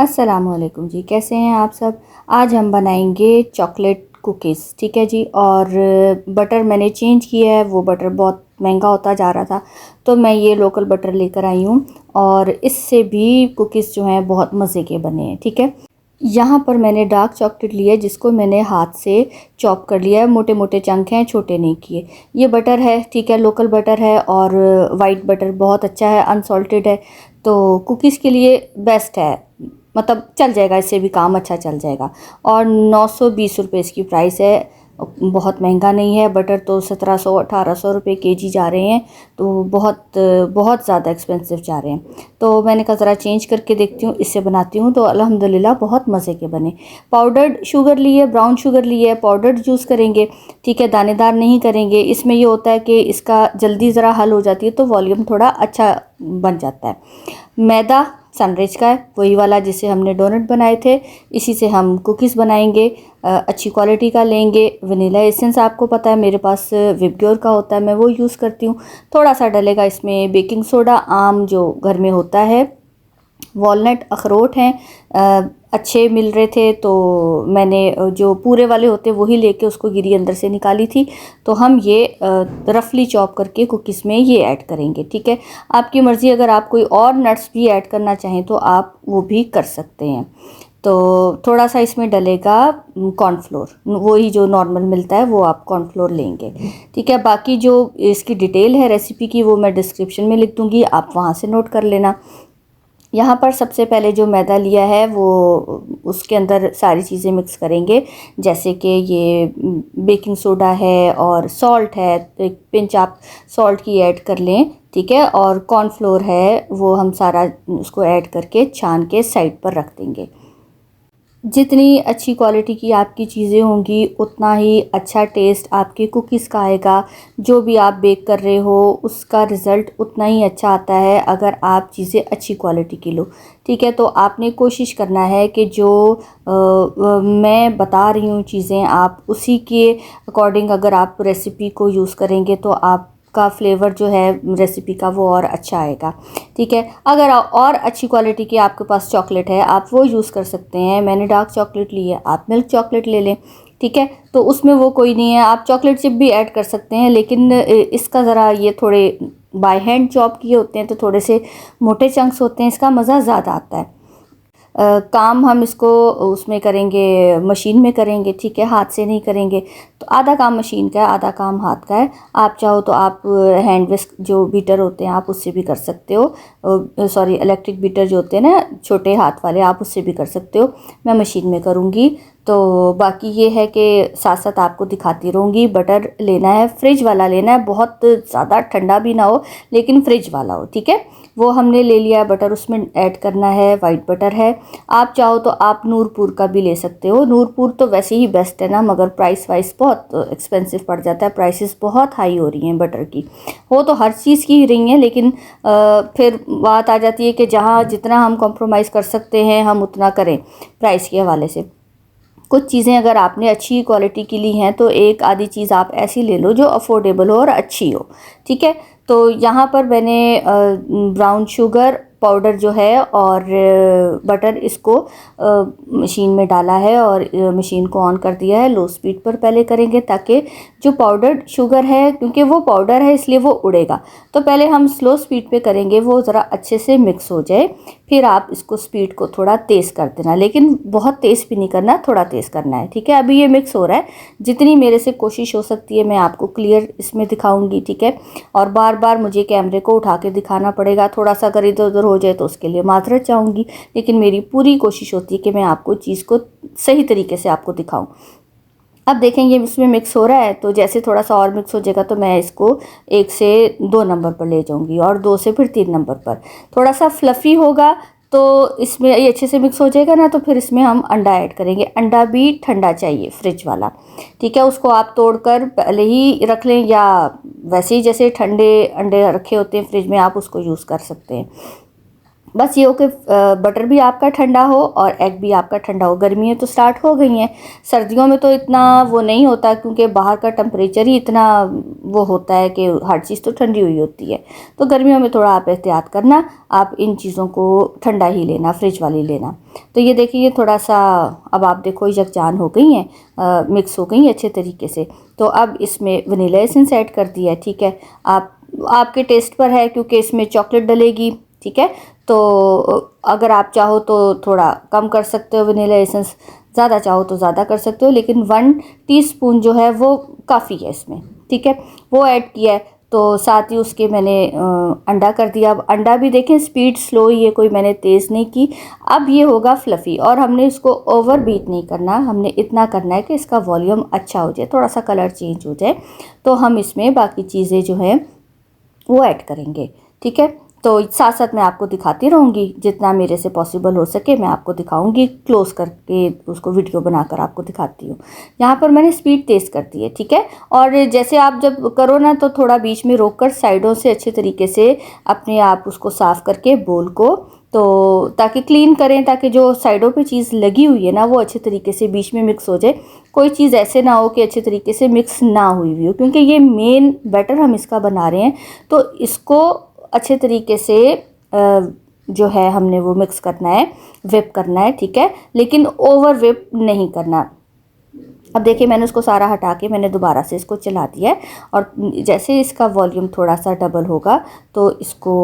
अस्सलामुअलैकुम जी, कैसे हैं आप सब। आज हम बनाएंगे चॉकलेट कुकीज़, ठीक है जी। और बटर मैंने चेंज किया है, वो बटर बहुत महंगा होता जा रहा था तो मैं ये लोकल बटर लेकर आई हूँ और इससे भी कुकीज़ जो हैं बहुत मज़े के बने हैं, ठीक है। यहाँ पर मैंने डार्क चॉकलेट लिया है जिसको मैंने हाथ से चॉप कर लिया है, मोटे मोटे चंक हैं, छोटे नहीं किए। ये बटर है, ठीक है, लोकल बटर है और वाइट बटर बहुत अच्छा है, अनसॉल्टेड है, तो कुकीज़ के लिए बेस्ट है। मतलब चल जाएगा, इससे भी काम अच्छा चल जाएगा। और 920 रुपये इसकी प्राइस है, बहुत महंगा नहीं है। बटर तो 1700-1800 रुपये केजी जा रहे हैं, तो बहुत बहुत ज़्यादा एक्सपेंसिव जा रहे हैं। तो मैंने कहा ज़रा चेंज करके देखती हूँ, इससे बनाती हूँ, तो अल्हम्दुलिल्लाह बहुत मज़े के बने। पाउडर्ड शुगर ली है, ब्राउन शुगर ली है, पाउडर्ड यूज़ करेंगे, ठीक है, दानेदार नहीं करेंगे। इसमें ये होता है कि इसका जल्दी ज़रा हल हो जाती है तो वॉल्यूम थोड़ा अच्छा बन जाता है। मैदा सनरिच का है, वही वाला जिससे हमने डोनट बनाए थे, इसी से हम कुकीज़ बनाएंगे। अच्छी क्वालिटी का लेंगे। वनीला एसेंस आपको पता है मेरे पास विपग्योर का होता है, मैं वो यूज़ करती हूँ। थोड़ा सा डलेगा इसमें बेकिंग सोडा, आम जो घर में होता है, वॉलनट अखरोट हैं, अच्छे मिल रहे थे तो मैंने जो पूरे वाले होते वही लेके उसको गिरी अंदर से निकाली थी। तो हम ये रफली चॉप करके कुकीज़ में ये ऐड करेंगे, ठीक है। आपकी मर्ज़ी, अगर आप कोई और नट्स भी ऐड करना चाहें तो आप वो भी कर सकते हैं। तो थोड़ा सा इसमें डलेगा कॉर्नफ्लोर, वही जो नॉर्मल मिलता है वो आप कॉर्नफ्लोर लेंगे, ठीक है। बाकी जो इसकी डिटेल है रेसिपी की वो मैं डिस्क्रिप्शन में लिख दूँगी, आप वहाँ से नोट कर लेना। यहाँ पर सबसे पहले जो मैदा लिया है वो उसके अंदर सारी चीज़ें मिक्स करेंगे, जैसे कि ये बेकिंग सोडा है और सॉल्ट है, तो एक पिंच आप सॉल्ट की ऐड कर लें, ठीक है। और कॉर्नफ्लोर है, वो हम सारा उसको ऐड करके छान के साइड पर रख देंगे। जितनी अच्छी क्वालिटी की आपकी चीज़ें होंगी उतना ही अच्छा टेस्ट आपके कुकीज़ का आएगा। जो भी आप बेक कर रहे हो उसका रिज़ल्ट उतना ही अच्छा आता है अगर आप चीज़ें अच्छी क्वालिटी की लो, ठीक है। तो आपने कोशिश करना है कि जो मैं बता रही हूँ चीज़ें, आप उसी के अकॉर्डिंग अगर आप रेसिपी को यूज़ करेंगे तो आपका फ्लेवर जो है रेसिपी का वो और अच्छा आएगा, ठीक है। अगर और अच्छी क्वालिटी की आपके पास चॉकलेट है आप वो यूज़ कर सकते हैं। मैंने डार्क चॉकलेट ली है, आप मिल्क चॉकलेट ले लें, ठीक है। तो उसमें वो कोई नहीं है, आप चॉकलेट चिप भी ऐड कर सकते हैं, लेकिन इसका ज़रा ये थोड़े बाय हैंड चॉप किए होते हैं तो थोड़े से मोटे चंक्स होते हैं, इसका मज़ा ज़्यादा आता है। काम हम इसको उसमें करेंगे, मशीन में करेंगे, ठीक है, हाथ से नहीं करेंगे। तो आधा काम मशीन का है, आधा काम हाथ का है। आप चाहो तो आप हैंड विस्क जो बीटर होते हैं आप उससे भी कर सकते हो, सॉरी इलेक्ट्रिक बीटर जो होते हैं ना छोटे हाथ वाले, आप उससे भी कर सकते हो। मैं मशीन में करूँगी। तो बाकी ये है कि साथ साथ आपको दिखाती रहूँगी। बटर लेना है, फ्रिज वाला लेना है, बहुत ज़्यादा ठंडा भी ना हो लेकिन फ्रिज वाला हो, ठीक है। वो हमने ले लिया है बटर, उसमें ऐड करना है वाइट बटर है। आप चाहो तो आप नूरपुर का भी ले सकते हो, नूरपुर तो वैसे ही बेस्ट है ना, मगर प्राइस वाइज बहुत एक्सपेंसिव पड़ जाता है, प्राइसेस बहुत हाई हो रही हैं बटर की। हो तो हर चीज़ की ही रही हैं, लेकिन फिर बात आ जाती है कि जहाँ जितना हम कॉम्प्रोमाइज़ कर सकते हैं हम उतना करें प्राइस के हवाले से। कुछ चीज़ें अगर आपने अच्छी क्वालिटी की ली हैं तो एक आधी चीज़ आप ऐसी ले लो जो अफोर्डेबल हो और अच्छी हो, ठीक है। तो यहाँ पर मैंने ब्राउन शुगर पाउडर जो है और बटर इसको मशीन में डाला है और मशीन को ऑन कर दिया है। लो स्पीड पर पहले करेंगे ताकि जो पाउडर्ड शुगर है, क्योंकि वो पाउडर है इसलिए वो उड़ेगा, तो पहले हम स्लो स्पीड पे करेंगे, वो ज़रा अच्छे से मिक्स हो जाए। फिर आप इसको स्पीड को थोड़ा तेज़ कर देना, लेकिन बहुत तेज़ भी नहीं करना, थोड़ा तेज़ करना है, ठीक है। अभी ये मिक्स हो रहा है, जितनी मेरे से कोशिश हो सकती है मैं आपको क्लियर इसमें दिखाऊंगी, ठीक है। और बार बार मुझे कैमरे को उठा के दिखाना पड़ेगा, थोड़ा सा अगर इधर उधर हो जाए तो उसके लिए माजरत चाहूँगी, लेकिन मेरी पूरी कोशिश होती है कि मैं आपको चीज़ को सही तरीके से आपको दिखाऊँ। अब देखेंगे इसमें मिक्स हो रहा है, तो जैसे थोड़ा सा और मिक्स हो जाएगा तो मैं इसको 1 से 2 नंबर पर ले जाऊंगी और 2 से फिर 3 नंबर पर। थोड़ा सा फ्लफ़ी होगा तो इसमें ये अच्छे से मिक्स हो जाएगा ना, तो फिर इसमें हम अंडा ऐड करेंगे। अंडा भी ठंडा चाहिए, फ्रिज वाला, ठीक है। उसको आप तोड़कर पहले ही रख लें या वैसे ही जैसे ठंडे अंडे रखे होते हैं फ्रिज में आप उसको यूज़ कर सकते हैं। बस ये हो कि बटर भी आपका ठंडा हो और एग भी आपका ठंडा हो। गर्मियाँ तो स्टार्ट हो गई हैं, सर्दियों में तो इतना वो नहीं होता क्योंकि बाहर का टेम्परेचर ही इतना वो होता है कि हर चीज़ तो ठंडी हुई होती है। तो गर्मियों में थोड़ा आप एहतियात करना, आप इन चीज़ों को ठंडा ही लेना, फ्रिज वाली लेना। तो ये देखिए, ये थोड़ा सा अब आप देखो यकजान हो गई हैं, मिक्स हो गई अच्छे तरीके से। तो अब इसमें वनीला एसेंस ऐड कर दिया है, ठीक है। आप आपके टेस्ट पर है क्योंकि इसमें चॉकलेट डलेगी, ठीक है। तो अगर आप चाहो तो थोड़ा कम कर सकते हो वनीला एसेंस, ज़्यादा चाहो तो ज़्यादा कर सकते हो, लेकिन 1 टीस्पून जो है वो काफ़ी है इसमें, ठीक है। वो ऐड किया है। तो साथ ही उसके मैंने अंडा कर दिया। अब अंडा भी देखें स्पीड स्लो ही है, कोई मैंने तेज़ नहीं की। अब ये होगा फ्लफ़ी और हमने इसको ओवर बीट नहीं करना, हमने इतना करना है कि इसका वॉल्यूम अच्छा हो जाए, थोड़ा सा कलर चेंज हो जाए। तो हम इसमें बाकी चीज़ें जो हैं वो ऐड करेंगे, ठीक है। तो साथ साथ मैं आपको दिखाती रहूँगी, जितना मेरे से पॉसिबल हो सके मैं आपको दिखाऊंगी, क्लोज करके उसको वीडियो बनाकर आपको दिखाती हूँ। यहाँ पर मैंने स्पीड तेज़ कर दी है, ठीक है। और जैसे आप जब करो ना तो थोड़ा बीच में रोक कर साइडों से अच्छे तरीके से अपने आप उसको साफ़ करके बोल को, तो ताकि क्लीन करें, ताकि जो साइडों पे चीज़ लगी हुई है ना वो अच्छे तरीके से बीच में मिक्स हो जाए। कोई चीज़ ऐसे ना हो कि अच्छे तरीके से मिक्स ना हुई हुई हो, क्योंकि ये मेन बैटर हम इसका बना रहे हैं। तो इसको अच्छे तरीके से जो है हमने वो मिक्स करना है, whip करना है, ठीक है। लेकिन ओवर whip नहीं करना। अब देखिए मैंने उसको सारा हटा के मैंने दोबारा से इसको चला दिया है। और जैसे इसका वॉल्यूम थोड़ा सा डबल होगा तो इसको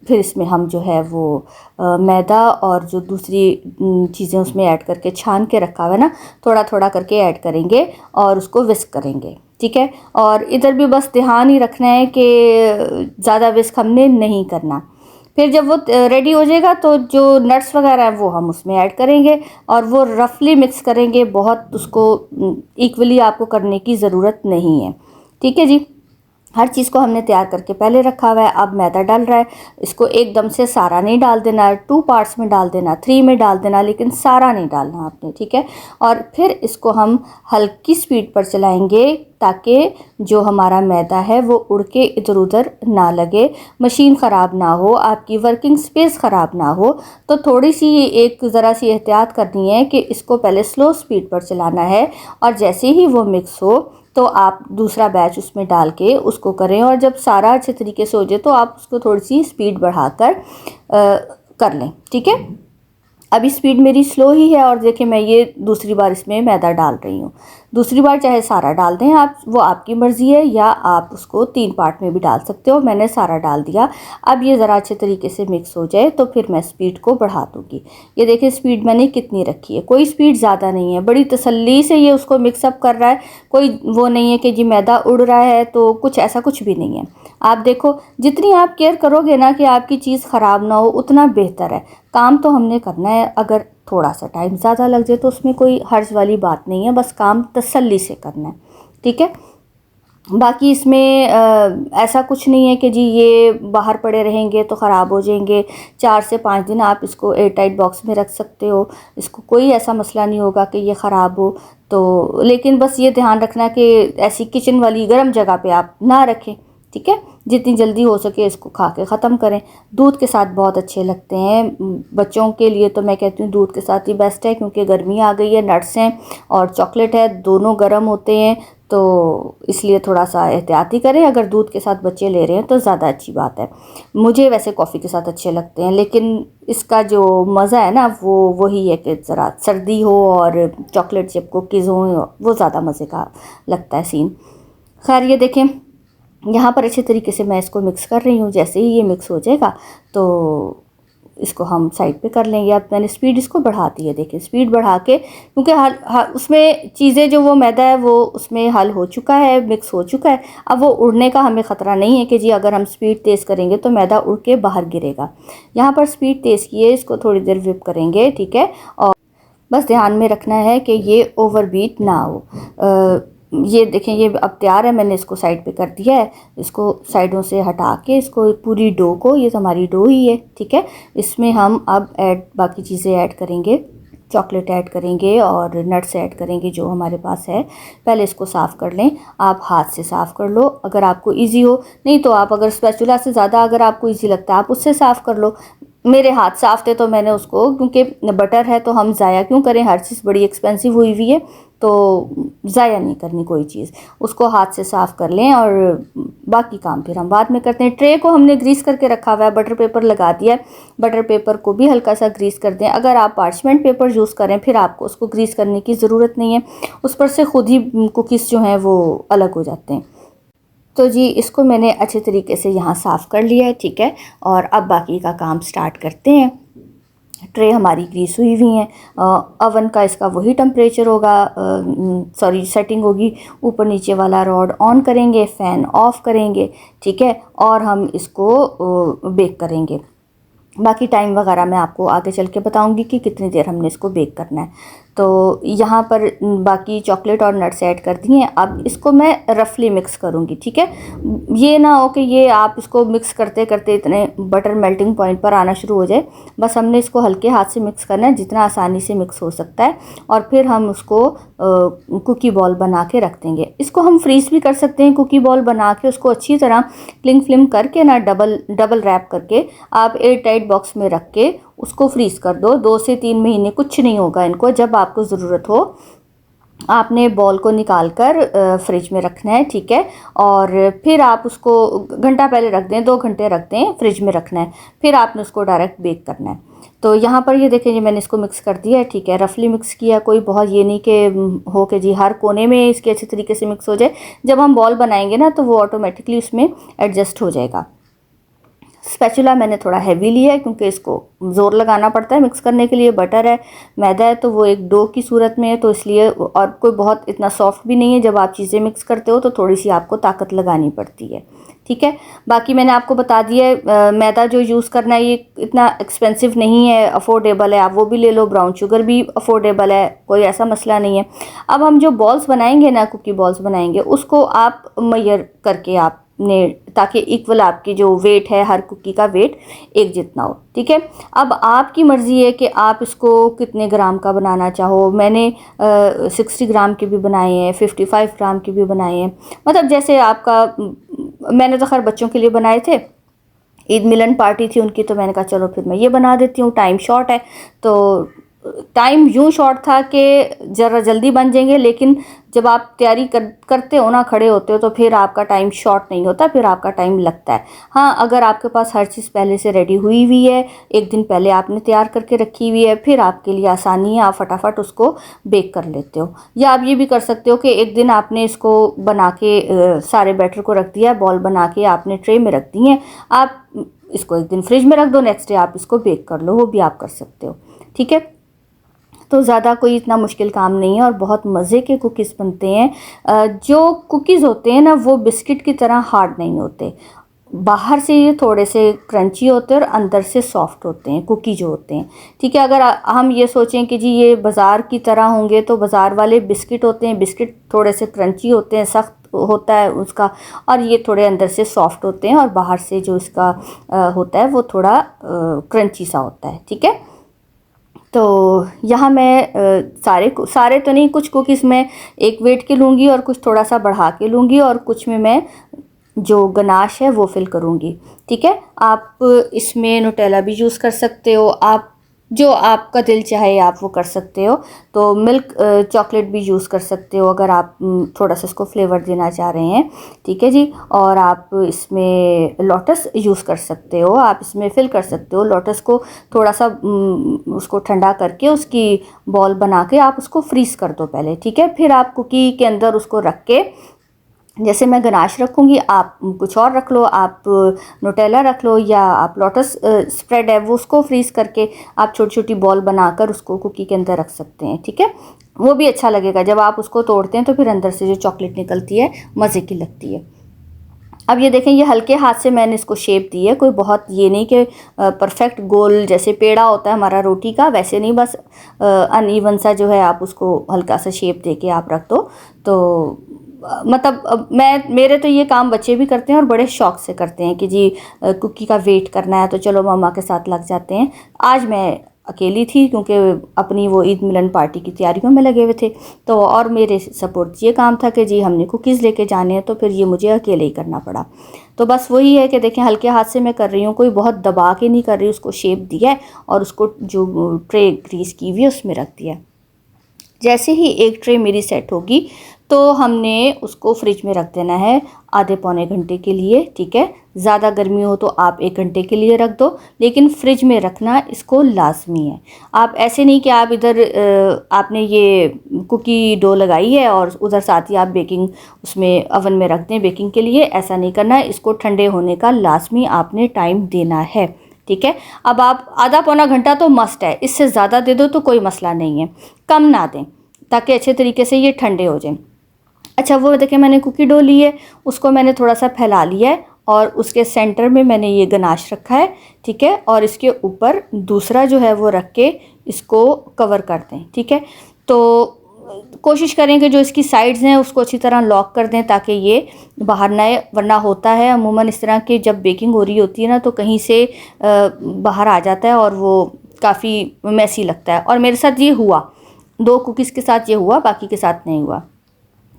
फिर इसमें हम जो है वो मैदा और जो दूसरी चीज़ें उसमें ऐड करके छान के रखा हुआ है ना, थोड़ा थोड़ा करके ऐड करेंगे और उसको विस्क करेंगे, ठीक है। और इधर भी बस ध्यान ही रखना है कि ज़्यादा विस्क हमने नहीं करना। फिर जब वो रेडी हो जाएगा तो जो नट्स वगैरह हैं वो हम उसमें ऐड करेंगे और वो रफली मिक्स करेंगे, बहुत उसको इक्वली आपको करने की ज़रूरत नहीं है, ठीक है जी। हर चीज़ को हमने तैयार करके पहले रखा हुआ है। अब मैदा डल रहा है, इसको एकदम से सारा नहीं डाल देना, 2 पार्ट्स में डाल देना, 3 में डाल देना, लेकिन सारा नहीं डालना आपने, ठीक है। और फिर इसको हम हल्की स्पीड पर चलाएंगे ताकि जो हमारा मैदा है वो उड़ के इधर उधर ना लगे, मशीन ख़राब ना हो, आपकी वर्किंग स्पेस ख़राब ना हो। तो थोड़ी सी एक ज़रा सी एहतियात करनी है कि इसको पहले स्लो स्पीड पर चलाना है और जैसे ही वो मिक्स हो तो आप दूसरा बैच उसमें डाल के उसको करें। और जब सारा अच्छे तरीके से हो जाए तो आप उसको थोड़ी सी स्पीड बढ़ाकर कर लें, ठीक है। अभी स्पीड मेरी स्लो ही है और देखिए मैं ये दूसरी बार इसमें मैदा डाल रही हूँ। दूसरी बार चाहे सारा डाल दें आप, वो आपकी मर्ज़ी है, या आप उसको 3 पार्ट में भी डाल सकते हो। मैंने सारा डाल दिया। अब ये ज़रा अच्छे तरीके से मिक्स हो जाए तो फिर मैं स्पीड को बढ़ा दूँगी। ये देखिए स्पीड मैंने कितनी रखी है, कोई स्पीड ज़्यादा नहीं है, बड़ी तसल्ली से ये उसको मिक्सअप कर रहा है। कोई वो नहीं है कि जी मैदा उड़ रहा है, तो कुछ ऐसा कुछ भी नहीं है। आप देखो जितनी आप केयर करोगे ना कि आपकी चीज़ ख़राब ना हो उतना बेहतर है। काम तो हमने करना है, अगर थोड़ा सा टाइम ज़्यादा लग जाए तो उसमें कोई हर्ज वाली बात नहीं है, बस काम तसल्ली से करना है, ठीक है। बाकी इसमें ऐसा कुछ नहीं है कि जी ये बाहर पड़े रहेंगे तो ख़राब हो जाएंगे। 4 से 5 दिन आप इसको एयर टाइट बॉक्स में रख सकते हो, इसको कोई ऐसा मसला नहीं होगा कि ये ख़राब हो। तो लेकिन बस ये ध्यान रखना कि ऐसी किचन वाली गर्म जगह पे आप ना रखें, ठीक है। जितनी जल्दी हो सके इसको खा के ख़त्म करें। दूध के साथ बहुत अच्छे लगते हैं बच्चों के लिए, तो मैं कहती हूँ दूध के साथ ही बेस्ट है, क्योंकि गर्मी आ गई है, नट्स हैं और चॉकलेट है, दोनों गर्म होते हैं, तो इसलिए थोड़ा सा एहतियाती करें। अगर दूध के साथ बच्चे ले रहे हैं तो ज़्यादा अच्छी बात है। मुझे वैसे कॉफ़ी के साथ अच्छे लगते हैं, लेकिन इसका जो मज़ा है ना वो वही है कि ज़रा सर्दी हो और चॉकलेट चिप कुकीज़ हो, वो ज़्यादा मज़े का लगता है सीन। खैर ये देखें यहाँ पर अच्छे तरीके से मैं इसको मिक्स कर रही हूँ। जैसे ही ये मिक्स हो जाएगा तो इसको हम साइड पे कर लेंगे। अब मैंने स्पीड इसको बढ़ा दी है, देखिए स्पीड बढ़ा के, क्योंकि उसमें चीज़ें जो वो मैदा है वो उसमें हल हो चुका है, मिक्स हो चुका है। अब वो उड़ने का हमें ख़तरा नहीं है कि जी अगर हम स्पीड तेज़ करेंगे तो मैदा उड़ के बाहर गिरेगा। यहाँ पर स्पीड तेज़ की है, इसको थोड़ी देर विप करेंगे, ठीक है। और बस ध्यान में रखना है कि ये ओवरबीट ना हो। ये देखें ये अब तैयार है, मैंने इसको साइड पे कर दिया है। इसको साइडों से हटा के इसको पूरी डो को, ये तो हमारी डो ही है, ठीक है। इसमें हम अब बाकी चीज़ें ऐड करेंगे, चॉकलेट ऐड करेंगे और नट्स ऐड करेंगे जो हमारे पास है। पहले इसको साफ़ कर लें, आप हाथ से साफ़ कर लो अगर आपको इजी हो, नहीं तो आप अगर स्पैचुला से ज़्यादा अगर आपको इजी लगता है आप उससे साफ़ कर लो। मेरे हाथ साफ थे तो मैंने उसको, क्योंकि बटर है तो हम ज़ाया क्यों करें, हर चीज़ बड़ी एक्सपेंसिव हुई हुई है तो ज़ाया नहीं करनी कोई चीज़, उसको हाथ से साफ़ कर लें और बाकी काम फिर हम बाद में करते हैं। ट्रे को हमने ग्रीस करके रखा हुआ है, बटर पेपर लगा दिया है, बटर पेपर को भी हल्का सा ग्रीस कर दें। अगर आप पार्चमेंट पेपर यूज़ करें फिर आपको उसको ग्रीस करने की ज़रूरत नहीं है, उस पर से खुद ही कुकीज़ जो हैं वो अलग हो जाते हैं। तो जी इसको मैंने अच्छे तरीके से यहाँ साफ़ कर लिया है, ठीक है। और अब बाकी का काम स्टार्ट करते हैं। ट्रे हमारी ग्रीस हुई हुई हैं, अवन का इसका वही टेम्परेचर होगा, सॉरी सेटिंग होगी, ऊपर नीचे वाला रॉड ऑन करेंगे, फ़ैन ऑफ़ करेंगे, ठीक है। और हम इसको बेक करेंगे। बाकी टाइम वगैरह मैं आपको आगे चल के बताऊंगी कि कितनी देर हमने इसको बेक करना है। तो यहाँ पर बाकी चॉकलेट और नट्स ऐड कर दिए हैं। अब इसको मैं रफली मिक्स करूँगी, ठीक है। ये ना हो कि ये आप इसको मिक्स करते करते इतने बटर मेल्टिंग पॉइंट पर आना शुरू हो जाए। बस हमने इसको हल्के हाथ से मिक्स करना है, जितना आसानी से मिक्स हो सकता है। और फिर हम उसको कुकी बॉल बना के रख देंगे। इसको हम फ्रीज़ भी कर सकते हैं, कुकी बॉल बना के उसको अच्छी तरह क्लिंग फ्लिम करके ना डबल रैप करके आप एयर टाइट बॉक्स में रख के उसको फ्रीज़ कर दो। 2 से 3 महीने कुछ नहीं होगा इनको। जब आपको ज़रूरत हो आपने बॉल को निकाल कर फ्रिज में रखना है, ठीक है। और फिर आप उसको घंटा पहले रख दें, 2 घंटे रख दें, फ्रिज में रखना है। फिर आपने उसको डायरेक्ट बेक करना है। तो यहाँ पर ये देखें जी मैंने इसको मिक्स कर दिया है, ठीक है। रफली मिक्स किया, कोई बहुत ये नहीं कि हो के जी हर कोने में इसके अच्छे तरीके से मिक्स हो जाए। जब हम बॉल बनाएंगे ना तो वो ऑटोमेटिकली उसमें एडजस्ट हो जाएगा। स्पैचुला मैंने थोड़ा हैवी लिया है क्योंकि इसको ज़ोर लगाना पड़ता है मिक्स करने के लिए। बटर है, मैदा है, तो वो एक डो की सूरत में है, तो इसलिए, और कोई बहुत इतना सॉफ्ट भी नहीं है। जब आप चीज़ें मिक्स करते हो तो थोड़ी सी आपको ताकत लगानी पड़ती है, ठीक है। बाकी मैंने आपको बता दिया है मैदा जो यूज़ करना है ये इतना एक्सपेंसिव नहीं है, अफोर्डेबल है, आप वो भी ले लो। ब्राउन शुगर भी अफोर्डेबल है, कोई ऐसा मसला नहीं है। अब हम जो बॉल्स बनाएंगे ना, कुकी बॉल्स बनाएंगे, उसको आप मेजर करके आप ने, ताकि इक्वल आपकी जो वेट है, हर कुकी का वेट एक जितना हो, ठीक है। अब आपकी मर्ज़ी है कि आप इसको कितने ग्राम का बनाना चाहो। मैंने 60 ग्राम के भी बनाए हैं, 55 ग्राम के भी बनाए हैं, मतलब जैसे आपका। मैंने तो खैर बच्चों के लिए बनाए थे, ईद मिलन पार्टी थी उनकी, तो मैंने कहा चलो फिर मैं ये बना देती हूँ। टाइम शॉर्ट है तो टाइम यूँ शॉर्ट था कि ज़रा जल्दी बन जाएंगे, लेकिन जब आप तैयारी करते हो ना, खड़े होते हो, तो फिर आपका टाइम शॉर्ट नहीं होता, फिर आपका टाइम लगता है। हाँ, अगर आपके पास हर चीज़ पहले से रेडी हुई हुई है, एक दिन पहले आपने तैयार करके रखी हुई है, फिर आपके लिए आसानी है, आप फटाफट उसको बेक कर लेते हो। या आप ये भी कर सकते हो कि एक दिन आपने इसको बना के सारे बैटर को रख दिया, बॉल बना के आपने ट्रे में रख दी हैं, आप इसको एक दिन फ्रिज में रख दो, नेक्स्ट डे आप इसको बेक कर लो, वो भी आप कर सकते हो, ठीक है। तो ज़्यादा कोई इतना मुश्किल काम नहीं है और बहुत मज़े के कुकीज़ बनते हैं। जो कुकीज़ होते हैं ना वो बिस्किट की तरह हार्ड नहीं होते, बाहर से ये थोड़े से क्रंची होते हैं और अंदर से सॉफ्ट होते हैं कुकी जो होते हैं, ठीक है। अगर हम ये सोचें कि जी ये बाज़ार की तरह होंगे, तो बाज़ार वाले बिस्किट होते हैं, बिस्किट थोड़े से क्रंची होते हैं, सख्त होता है उसका, और ये थोड़े अंदर से सॉफ्ट होते हैं और बाहर से जो इसका होता है वो थोड़ा क्रंची सा होता है, ठीक है। तो यहाँ मैं सारे तो नहीं, कुछ कुकीज़ मैं एक वेट के लूँगी और कुछ थोड़ा सा बढ़ा के लूँगी, और कुछ में मैं जो गनाश है वो फिल करूँगी, ठीक है। आप इसमें नुटेला भी यूज़ कर सकते हो, आप जो आपका दिल चाहे आप वो कर सकते हो। तो मिल्क चॉकलेट भी यूज़ कर सकते हो अगर आप थोड़ा सा इसको फ्लेवर देना चाह रहे हैं, ठीक है जी। और आप इसमें लोटस यूज़ कर सकते हो, आप इसमें फिल कर सकते हो। लोटस को थोड़ा सा उसको ठंडा करके उसकी बॉल बना के आप उसको फ्रीज़ कर दो पहले, ठीक है। फिर आप कुकी के अंदर उसको रख के, जैसे मैं गनाश रखूँगी आप कुछ और रख लो, आप नुटेला रख लो, या आप लोटस स्प्रेड है वो उसको फ्रीज़ करके आप छोटी छोटी बॉल बनाकर उसको कुकी के अंदर रख सकते हैं, ठीक है। वो भी अच्छा लगेगा, जब आप उसको तोड़ते हैं तो फिर अंदर से जो चॉकलेट निकलती है मज़े की लगती है। अब ये देखें, ये हल्के हाथ से मैंने इसको शेप दी है, कोई बहुत ये नहीं कि परफेक्ट गोल जैसे पेड़ा होता है हमारा रोटी का, वैसे नहीं, बस अनइवन सा जो है आप उसको हल्का सा शेप दे के आप रख दो। तो मतलब मेरे तो ये काम बच्चे भी करते हैं और बड़े शौक से करते हैं कि जी कुकी का वेट करना है तो चलो मम्मा के साथ लग जाते हैं। आज मैं अकेली थी क्योंकि अपनी वो ईद मिलन पार्टी की तैयारियों में लगे हुए थे। तो और मेरे सपोर्ट ये काम था कि जी हमने कुकीज़ लेके जाने हैं, तो फिर ये मुझे अकेले ही करना पड़ा। तो बस वही है कि देखें हल्के हाथ से मैं कर रही हूँ, कोई बहुत दबा के नहीं कर रही, उसको शेप दिया है और उसको जो ट्रे ग्रीस की हुई है उसमें रख दिया। जैसे ही एक ट्रे मेरी सेट होगी तो हमने उसको फ्रिज में रख देना है आधे पौने घंटे के लिए, ठीक है। ज़्यादा गर्मी हो तो आप 1 घंटे के लिए रख दो, लेकिन फ्रिज में रखना इसको लाजमी है। आप ऐसे नहीं कि आप इधर आपने ये कुकी डो लगाई है और उधर साथ ही आप बेकिंग उसमें ओवन में रख दें बेकिंग के लिए, ऐसा नहीं करना है। इसको ठंडे होने का लाजमी आपने टाइम देना है, ठीक है। अब आप आधा पौना घंटा तो मस्ट है, इससे ज़्यादा दे दो तो कोई मसला नहीं है, कम ना दें ताकि अच्छे तरीके से ये ठंडे हो जाएं। अच्छा वो देखिए मैंने कुकी डो ली है, उसको मैंने थोड़ा सा फैला लिया है और उसके सेंटर में मैंने ये गनाश रखा है, ठीक है। और इसके ऊपर दूसरा जो है वो रख के इसको कवर कर दें, ठीक है। तो कोशिश करें कि जो इसकी साइड्स हैं उसको अच्छी तरह लॉक कर दें ताकि ये बाहर ना आए, वरना होता है अमूमन इस तरह की जब बेकिंग हो रही होती है ना तो कहीं से बाहर आ जाता है और वो काफ़ी मैसी लगता है। और मेरे साथ ये हुआ, 2 कुकीज़ के साथ ये हुआ, बाकी के साथ नहीं हुआ।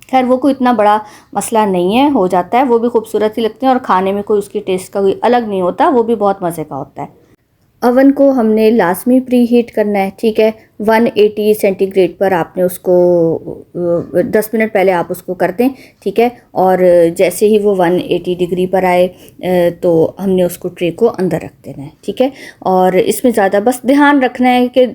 खैर वो कोई इतना बड़ा मसला नहीं है, हो जाता है, वो भी खूबसूरत ही लगते हैं और खाने में कोई उसकी टेस्ट का कोई अलग नहीं होता, वो भी बहुत मज़े का होता है। अवन को हमने लाजमी प्री हीट करना है, ठीक है। 180 सेंटीग्रेड पर आपने उसको 10 मिनट पहले आप उसको कर दें, ठीक है। और जैसे ही वो 180 डिग्री पर आए तो हमने उसको ट्रे को अंदर रख देना है, ठीक है। और इसमें ज़्यादा बस ध्यान रखना है कि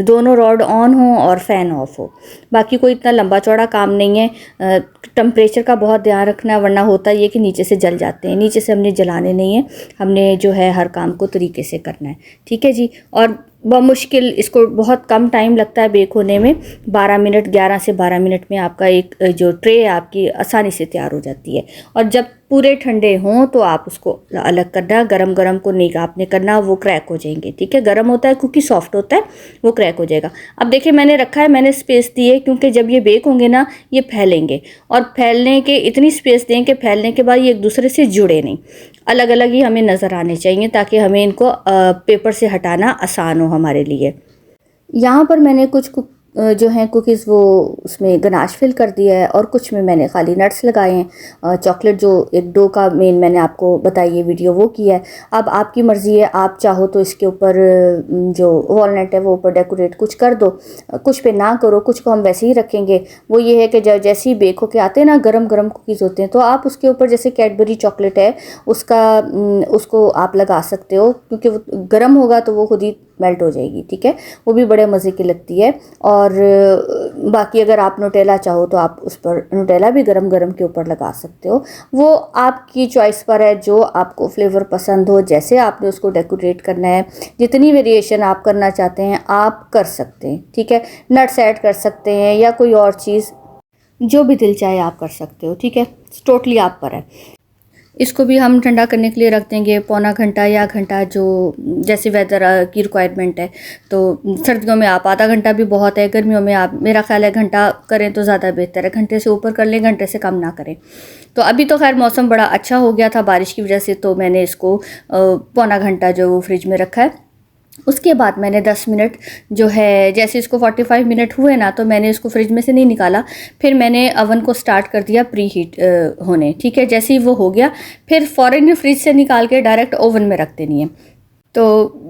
दोनों रॉड ऑन हो और फ़ैन ऑफ हो, बाकी कोई इतना लंबा चौड़ा काम नहीं है। टेम्परेचर का बहुत ध्यान रखना, वरना होता ये कि नीचे से जल जाते हैं। नीचे से हमने जलाने नहीं है, हमने जो है हर काम को तरीके से करना है, ठीक है जी। और मुश्किल इसको बहुत कम टाइम लगता है बेक होने में, 12 मिनट 11 से 12 मिनट में आपका एक जो ट्रे है आपकी आसानी से तैयार हो जाती है। और जब पूरे ठंडे हों तो आप उसको अलग करना, गरम गरम को नहीं आपने करना, वो क्रैक हो जाएंगे, ठीक है। गरम होता है क्योंकि सॉफ्ट होता है, वो क्रैक हो जाएगा। अब देखिए मैंने रखा है, मैंने स्पेस दी है क्योंकि जब ये बेक होंगे ना ये फैलेंगे, और फैलने के इतनी स्पेस दें कि फैलने के बाद ये एक दूसरे से जुड़े नहीं, अलग अलग ही हमें नज़र आने चाहिए ताकि हमें इनको पेपर से हटाना आसान हो हमारे लिए। यहाँ पर मैंने कुछ जो हैं कुकीज़ वो उसमें गनाश फिल कर दिया है और कुछ में मैंने खाली नट्स लगाए हैं। चॉकलेट जो एक डो का मेन मैंने आपको बताई है वीडियो वो किया है। अब आपकी मर्ज़ी है, आप चाहो तो इसके ऊपर जो वॉलनट है वो ऊपर डेकोरेट कुछ कर दो, कुछ पे ना करो, कुछ को हम वैसे ही रखेंगे। वो ये है कि जैसे ही बेक होके आते हैं ना गरम गरम कुकीज़ होते हैं, तो आप उसके ऊपर जैसे कैडबरी चॉकलेट है उसको आप लगा सकते हो, क्योंकि वो गर्म होगा तो वो खुद ही मेल्ट हो जाएगी, ठीक है। वो भी बड़े मज़े की लगती है। और बाकी अगर आप नुटेला चाहो तो आप उस पर नुटेला भी गरम गरम के ऊपर लगा सकते हो, वो आपकी चॉइस पर है, जो आपको फ्लेवर पसंद हो, जैसे आपने उसको डेकोरेट करना है, जितनी वेरिएशन आप करना चाहते हैं आप कर सकते हैं, ठीक है। नट्स ऐड कर सकते हैं या कोई और चीज़, जो भी दिल चाहे आप कर सकते हो, ठीक है। टोटली आप पर है। इसको भी हम ठंडा करने के लिए रख देंगे पौना घंटा या घंटा, जो जैसे वेदर की रिक्वायरमेंट है। तो सर्दियों में आप आधा घंटा भी बहुत है, गर्मियों में आप मेरा ख्याल है घंटा करें तो ज़्यादा बेहतर है, घंटे से ऊपर कर लें, घंटे से कम ना करें। तो अभी तो खैर मौसम बड़ा अच्छा हो गया था बारिश की वजह से, तो मैंने इसको पौना घंटा जो वो फ्रिज में रखा है। उसके बाद मैंने 10 मिनट जो है, जैसे इसको 45 मिनट हुए ना तो मैंने इसको फ्रिज में से नहीं निकाला, फिर मैंने अवन को स्टार्ट कर दिया प्री हीट होने, ठीक है। जैसे ही वो हो गया फिर फ़ौरन फ्रिज से निकाल के डायरेक्ट ओवन में रख देनी है। तो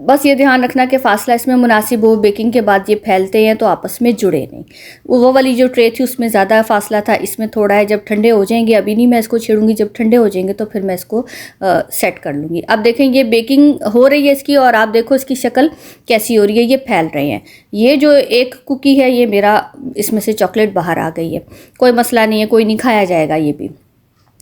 बस ये ध्यान रखना कि फ़ासला इसमें मुनासिब हो, बेकिंग के बाद ये फैलते हैं तो आपस में जुड़े नहीं। वो वाली जो ट्रे थी उसमें ज़्यादा फ़ासला था, इसमें थोड़ा है। जब ठंडे हो जाएंगे, अभी नहीं मैं इसको छेड़ूंगी, जब ठंडे हो जाएंगे तो फिर मैं इसको सेट कर लूँगी। अब देखें ये बेकिंग हो रही है इसकी, और आप देखो इसकी शक्ल कैसी हो रही है, ये फैल रहे हैं। ये जो एक कुकी है ये मेरा इसमें से चॉकलेट बाहर आ गई है, कोई मसला नहीं है, कोई नहीं खाया जाएगा। ये भी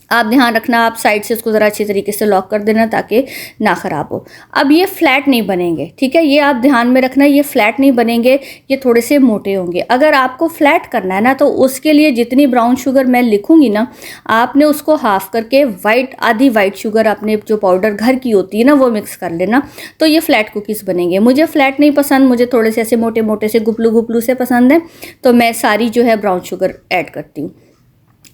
आप ध्यान रखना, आप साइड से इसको ज़रा अच्छी तरीके से लॉक कर देना ताकि ना ख़राब हो। अब ये फ्लैट नहीं बनेंगे, ठीक है, ये आप ध्यान में रखना, ये फ्लैट नहीं बनेंगे, ये थोड़े से मोटे होंगे। अगर आपको फ्लैट करना है ना तो उसके लिए जितनी ब्राउन शुगर मैं लिखूंगी ना, आपने उसको हाफ़ करके आधी वाइट शुगर अपने जो पाउडर घर की होती है ना वो मिक्स कर लेना, तो ये फ्लैट कुकीज़ बनेंगे। मुझे फ्लैट नहीं पसंद, मुझे थोड़े से ऐसे मोटे मोटे से गुपलू गुपलू से पसंद है, तो मैं सारी जो है ब्राउन शुगर ऐड करती हूँ।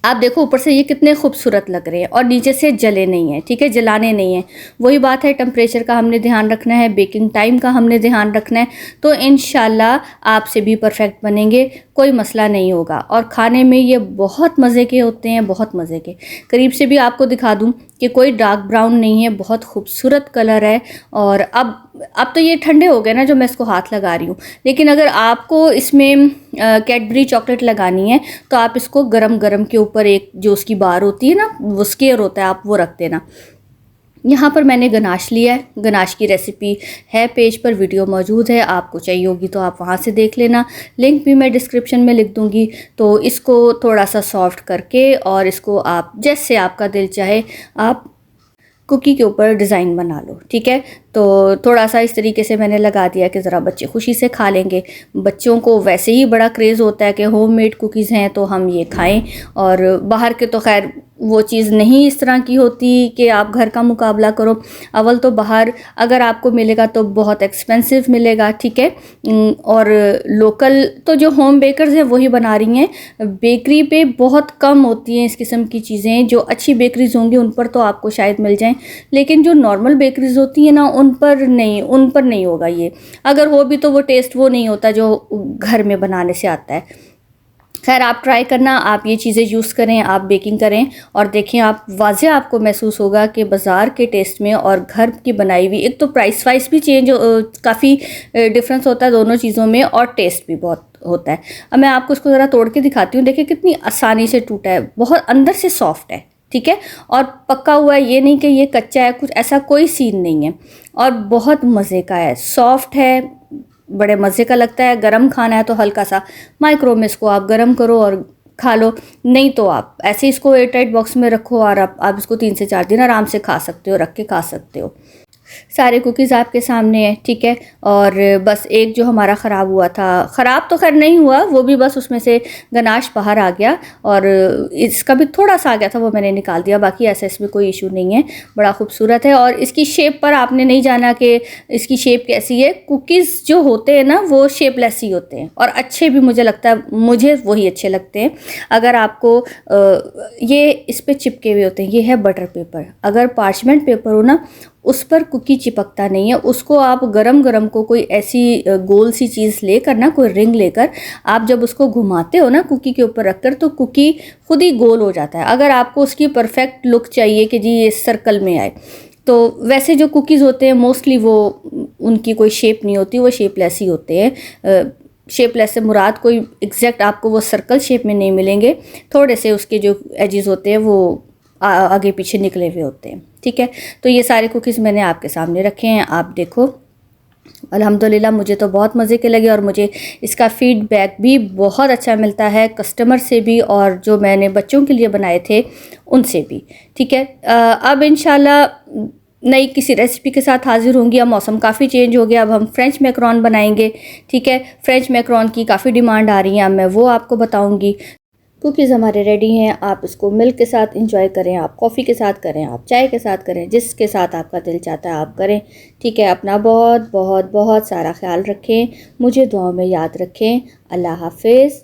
आप देखो ऊपर से ये कितने खूबसूरत लग रहे हैं और नीचे से जले नहीं हैं, ठीक है, जलाने नहीं हैं। वही बात है, टेम्परेचर का हमने ध्यान रखना है, बेकिंग टाइम का हमने ध्यान रखना है, तो इंशाल्लाह आपसे भी परफेक्ट बनेंगे, कोई मसला नहीं होगा। और खाने में ये बहुत मज़े के होते हैं, बहुत मज़े के। करीब से भी आपको दिखा दूँ कि कोई डार्क ब्राउन नहीं है, बहुत खूबसूरत कलर है। और अब तो ये ठंडे हो गए ना जो मैं इसको हाथ लगा रही हूँ, लेकिन अगर आपको इसमें कैडबरी चॉकलेट लगानी है तो आप इसको गरम गरम के ऊपर एक जो उसकी बार होती है ना, वो स्केयर होता है, आप वो रख देना। यहाँ पर मैंने गनाश लिया है, गनाश की रेसिपी है पेज पर, वीडियो मौजूद है, आपको चाहिए होगी तो आप वहाँ से देख लेना, लिंक भी मैं डिस्क्रिप्शन में लिख दूँगी। तो इसको थोड़ा सा सॉफ्ट करके और इसको आप जैसे आपका दिल चाहे आप कुकी के ऊपर डिज़ाइन बना लो, ठीक है। तो थोड़ा सा इस तरीके से मैंने लगा दिया कि ज़रा बच्चे खुशी से खा लेंगे। बच्चों को वैसे ही बड़ा क्रेज़ होता है कि होममेड कुकीज़ हैं तो हम ये खाएं, और बाहर के तो खैर वो चीज़ नहीं इस तरह की होती कि आप घर का मुकाबला करो। अव्वल तो बाहर अगर आपको मिलेगा तो बहुत एक्सपेंसिव मिलेगा, ठीक है। और लोकल तो जो होम बेकर्स हैं वही बना रही हैं। बेकरी पे बहुत कम होती हैं इस किस्म की चीज़ें, जो अच्छी बेकरीज होंगी उन पर तो आपको शायद मिल जाएं, लेकिन जो नॉर्मल बेकरीज होती हैं ना उन पर नहीं होगा ये। अगर हो भी तो वो टेस्ट वो नहीं होता जो घर में बनाने से आता है। खैर आप ट्राई करना, आप ये चीज़ें यूज़ करें, आप बेकिंग करें और देखें, आप वाज़े आपको महसूस होगा कि बाज़ार के टेस्ट में और घर की बनाई हुई, एक तो प्राइस वाइज भी काफ़ी डिफरेंस होता है दोनों चीज़ों में, और टेस्ट भी बहुत होता है। अब मैं आपको इसको ज़रा तोड़ के दिखाती हूँ, देखिए कितनी आसानी से टूटा है, बहुत अंदर से सॉफ्ट है, ठीक है, और पक्का हुआ है, ये नहीं कि ये कच्चा है, कुछ ऐसा कोई सीन नहीं है, और बहुत मज़े का है, सॉफ्ट है, बड़े मज़े का लगता है। गरम खाना है तो हल्का सा माइक्रो में इसको आप गरम करो और खा लो, नहीं तो आप ऐसे इसको एयर टाइट बॉक्स में रखो और आप इसको 3 से 4 दिन आराम से खा सकते हो, रख के खा सकते हो। सारे कुकीज़ आपके सामने है, ठीक है। और बस एक जो हमारा ख़राब हुआ था, ख़राब तो खैर नहीं हुआ, वो भी बस उसमें से गनाश बाहर आ गया, और इसका भी थोड़ा सा आ गया था, वो मैंने निकाल दिया। बाकी ऐसा इसमें कोई इशू नहीं है, बड़ा खूबसूरत है। और इसकी शेप पर आपने नहीं जाना कि इसकी शेप कैसी है, कुकीज़ जो होते हैं ना वो शेपलेस ही होते हैं, और अच्छे भी मुझे लगता है, मुझे वही अच्छे लगते हैं। अगर आपको ये इस पर चिपके हुए होते हैं, ये है बटर पेपर, अगर पार्चमेंट पेपर हो ना उस पर कुकी चिपकता नहीं है, उसको आप गरम गरम को कोई ऐसी गोल सी चीज़ लेकर ना, कोई रिंग लेकर आप जब उसको घुमाते हो ना कुकी के ऊपर रखकर, तो कुकी खुद ही गोल हो जाता है। अगर आपको उसकी परफेक्ट लुक चाहिए कि जी ये सर्कल में आए, तो वैसे जो कुकीज़ होते हैं मोस्टली वो उनकी कोई शेप नहीं होती, वो शेपलेस ही होते हैं। शेपलेस से मुराद कोई एग्जैक्ट आपको वो सर्कल शेप में नहीं मिलेंगे, थोड़े से उसके जो एजेस होते हैं वो आगे पीछे निकले हुए होते हैं, ठीक है। तो ये सारे कुकीज़ मैंने आपके सामने रखे हैं, आप देखो। अल्हम्दुलिल्लाह मुझे तो बहुत मज़े के लगे, और मुझे इसका फ़ीडबैक भी बहुत अच्छा मिलता है, कस्टमर से भी और जो मैंने बच्चों के लिए बनाए थे उनसे भी, ठीक है। अब इंशाल्लाह नई किसी रेसिपी के साथ हाज़िर होंगी। अब मौसम काफ़ी चेंज हो गया, अब हम फ्रेंच मैकरॉन बनाएंगे, ठीक है। फ्रेंच मैकरॉन की काफ़ी डिमांड आ रही है, अब मैं वो आपको बताऊँगी। कुकीज़ हमारे रेडी हैं, आप इसको मिल्क के साथ इंजॉय करें, आप कॉफ़ी के साथ करें, आप चाय के साथ करें, जिसके साथ आपका दिल चाहता है आप करें, ठीक है। अपना बहुत बहुत बहुत सारा ख्याल रखें, मुझे दुआओं में याद रखें। अल्लाह हाफिज़।